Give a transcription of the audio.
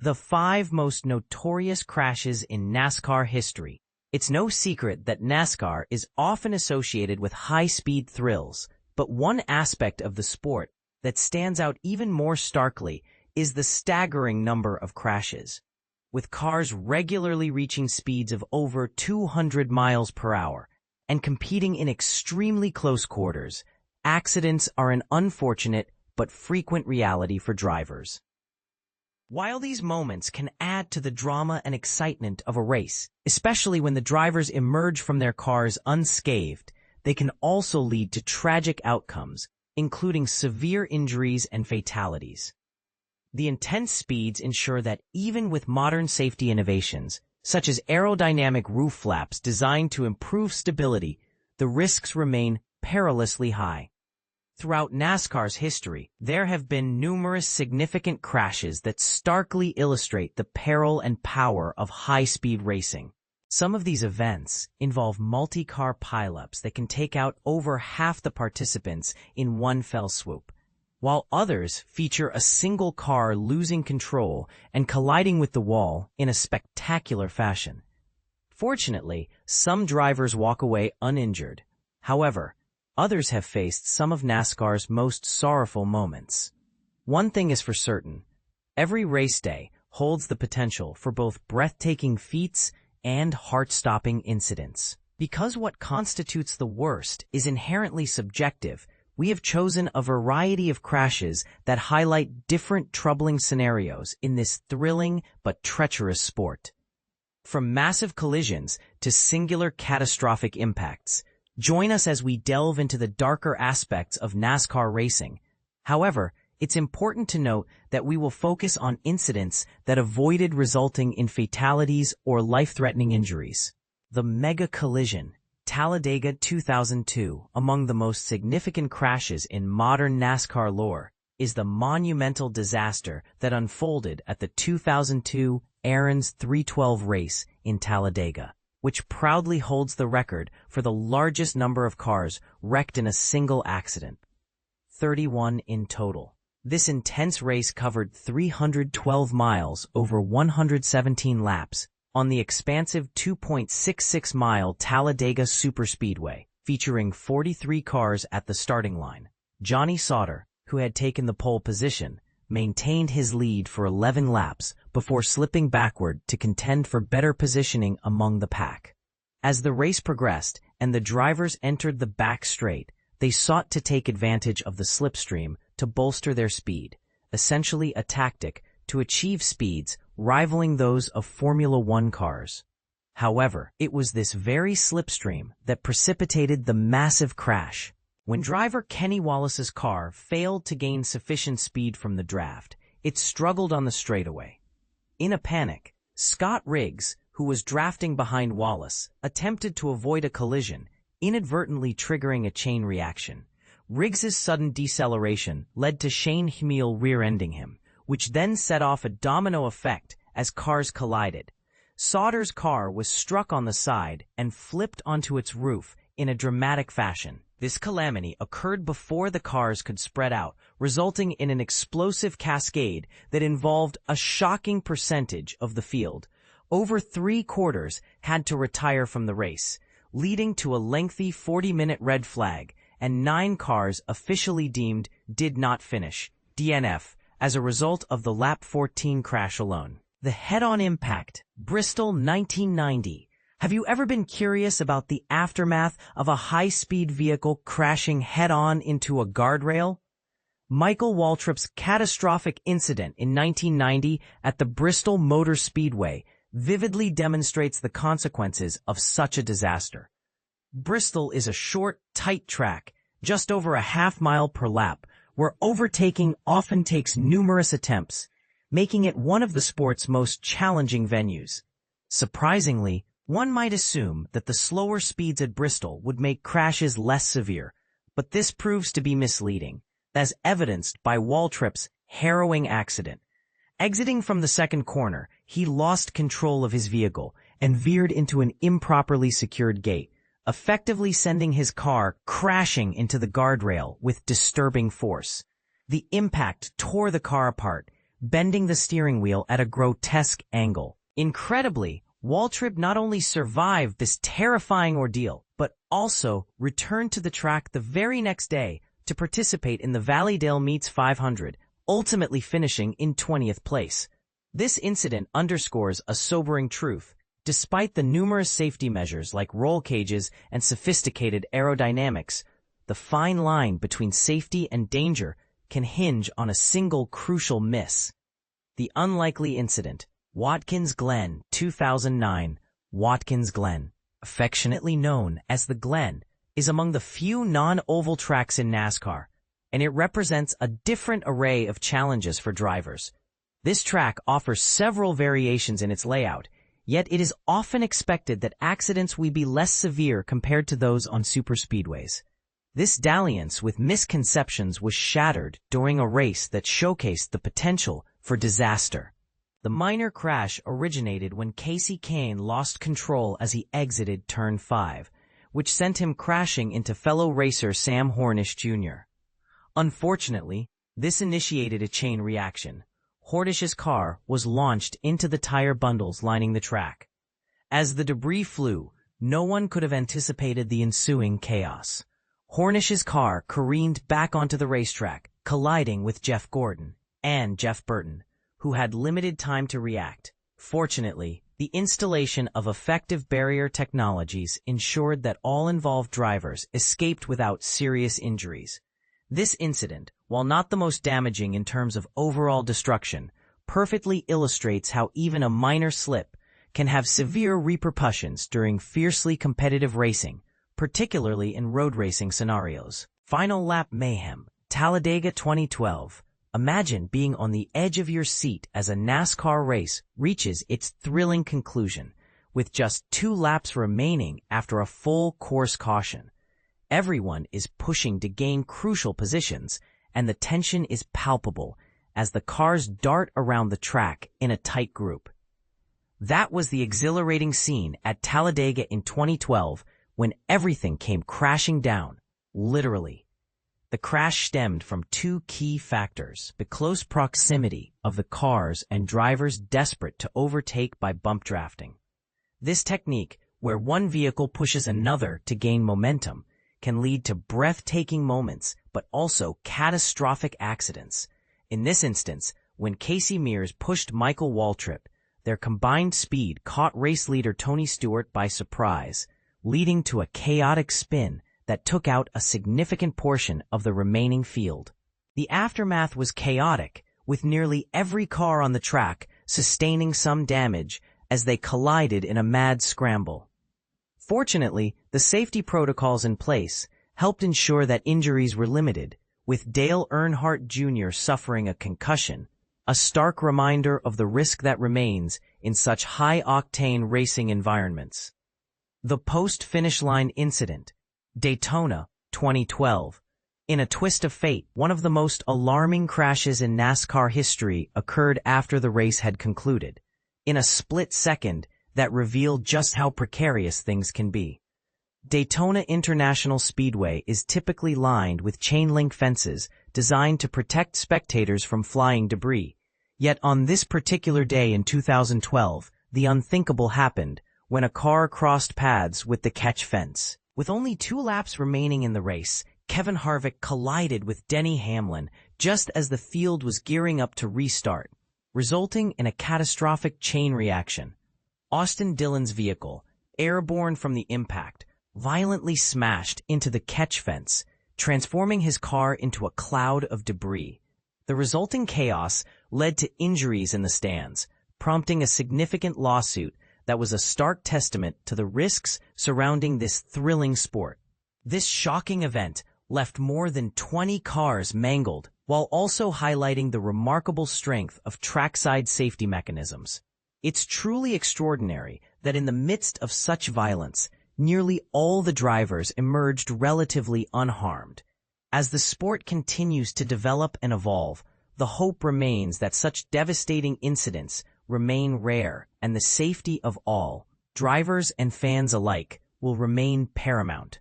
The 5 most notorious crashes in NASCAR history. It's no secret that NASCAR is often associated with high-speed thrills, but one aspect of the sport that stands out even more starkly is the staggering number of crashes. With cars regularly reaching speeds of over 200 miles per hour and competing in extremely close quarters, accidents are an unfortunate but frequent reality for drivers. While these moments can add to the drama and excitement of a race, especially when the drivers emerge from their cars unscathed, they can also lead to tragic outcomes, including severe injuries and fatalities. The intense speeds ensure that even with modern safety innovations, such as aerodynamic roof flaps designed to improve stability, the risks remain perilously high. Throughout NASCAR's history, there have been numerous significant crashes that starkly illustrate the peril and power of high-speed racing. Some of these events involve multi-car pileups that can take out over half the participants in one fell swoop, while others feature a single car losing control and colliding with the wall in a spectacular fashion. Fortunately, some drivers walk away uninjured. However, others have faced some of NASCAR's most sorrowful moments. One thing is for certain, every race day holds the potential for both breathtaking feats and heart-stopping incidents. Because what constitutes the worst is inherently subjective, we have chosen a variety of crashes that highlight different troubling scenarios in this thrilling but treacherous sport. From massive collisions to singular catastrophic impacts, join us as we delve into the darker aspects of NASCAR racing. However, it's important to note that we will focus on incidents that avoided resulting in fatalities or life-threatening injuries. The mega collision, Talladega 2002, among the most significant crashes in modern NASCAR lore, is the monumental disaster that unfolded at the 2002 Aaron's 312 race in Talladega, which proudly holds the record for the largest number of cars wrecked in a single accident. 31 in total. This intense race covered 312 miles over 117 laps on the expansive 2.66-mile Talladega Superspeedway, featuring 43 cars at the starting line. Johnny Sauter, who had taken the pole position, maintained his lead for 11 laps before slipping backward to contend for better positioning among the pack. As the race progressed and the drivers entered the back straight, they sought to take advantage of the slipstream to bolster their speed, essentially a tactic to achieve speeds rivaling those of Formula One cars. However, it was this very slipstream that precipitated the massive crash. When driver Kenny Wallace's car failed to gain sufficient speed from the draft, it struggled on the straightaway. In a panic, Scott Riggs, who was drafting behind Wallace, attempted to avoid a collision, inadvertently triggering a chain reaction. Riggs's sudden deceleration led to Shane Hamill rear-ending him, which then set off a domino effect as cars collided. Sauter's car was struck on the side and flipped onto its roof in a dramatic fashion. This calamity occurred before the cars could spread out, resulting in an explosive cascade that involved a shocking percentage of the field. Over 3/4 had to retire from the race, leading to a lengthy 40-minute red flag, and 9 cars officially deemed did not finish, DNF, as a result of the lap 14 crash alone. The head-on impact, Bristol 1990. Have you ever been curious about the aftermath of a high-speed vehicle crashing head-on into a guardrail? Michael Waltrip's catastrophic incident in 1990 at the Bristol Motor Speedway vividly demonstrates the consequences of such a disaster. Bristol is a short, tight track, just over a half-mile per lap, where overtaking often takes numerous attempts, making it one of the sport's most challenging venues. Surprisingly, one might assume that the slower speeds at Bristol would make crashes less severe, but this proves to be misleading, as evidenced by Waltrip's harrowing accident. Exiting from the second corner, he lost control of his vehicle and veered into an improperly secured gate, effectively sending his car crashing into the guardrail with disturbing force. The impact tore the car apart, bending the steering wheel at a grotesque angle. Incredibly, Waltrip not only survived this terrifying ordeal, but also returned to the track the very next day to participate in the Valleydale Meets 500, ultimately finishing in 20th place. This incident underscores a sobering truth. Despite the numerous safety measures like roll cages and sophisticated aerodynamics, the fine line between safety and danger can hinge on a single crucial miss. The unlikely incident. Watkins Glen, 2009. Watkins Glen, affectionately known as the Glen, is among the few non-oval tracks in NASCAR, and it represents a different array of challenges for drivers. This track offers several variations in its layout, yet it is often expected that accidents will be less severe compared to those on superspeedways. This dalliance with misconceptions was shattered during a race that showcased the potential for disaster. The minor crash originated when Kasey Kahne lost control as he exited Turn 5, which sent him crashing into fellow racer Sam Hornish Jr. Unfortunately, this initiated a chain reaction. Hornish's car was launched into the tire bundles lining the track. As the debris flew, no one could have anticipated the ensuing chaos. Hornish's car careened back onto the racetrack, colliding with Jeff Gordon and Jeff Burton, who had limited time to react. Fortunately, the installation of effective barrier technologies ensured that all involved drivers escaped without serious injuries. This incident, while not the most damaging in terms of overall destruction, perfectly illustrates how even a minor slip can have severe repercussions during fiercely competitive racing, particularly in road racing scenarios. Final lap mayhem. Talladega 2012. Imagine being on the edge of your seat as a NASCAR race reaches its thrilling conclusion, with just 2 laps remaining after a full course caution. Everyone is pushing to gain crucial positions, and the tension is palpable as the cars dart around the track in a tight group. That was the exhilarating scene at Talladega in 2012 when everything came crashing down, literally. The crash stemmed from 2 key factors: the close proximity of the cars and drivers desperate to overtake by bump drafting. This technique, where one vehicle pushes another to gain momentum, can lead to breathtaking moments, but also catastrophic accidents. In this instance, when Casey Mears pushed Michael Waltrip, their combined speed caught race leader Tony Stewart by surprise, leading to a chaotic spin that took out a significant portion of the remaining field. The aftermath was chaotic, with nearly every car on the track sustaining some damage as they collided in a mad scramble. Fortunately, the safety protocols in place helped ensure that injuries were limited, with Dale Earnhardt Jr. suffering a concussion, a stark reminder of the risk that remains in such high-octane racing environments. The post-finish line incident. Daytona, 2012. In a twist of fate, one of the most alarming crashes in NASCAR history occurred after the race had concluded, in a split second that revealed just how precarious things can be. Daytona International Speedway is typically lined with chain-link fences designed to protect spectators from flying debris. Yet on this particular day in 2012, the unthinkable happened when a car crossed paths with the catch fence. With only 2 laps remaining in the race, Kevin Harvick collided with Denny Hamlin just as the field was gearing up to restart, resulting in a catastrophic chain reaction. Austin Dillon's vehicle, airborne from the impact, violently smashed into the catch fence, transforming his car into a cloud of debris. The resulting chaos led to injuries in the stands, prompting a significant lawsuit that was a stark testament to the risks surrounding this thrilling sport. This shocking event left more than 20 cars mangled, while also highlighting the remarkable strength of trackside safety mechanisms. It's truly extraordinary that in the midst of such violence, nearly all the drivers emerged relatively unharmed. As the sport continues to develop and evolve, the hope remains that such devastating incidents remain rare and the safety of all, drivers and fans alike, will remain paramount.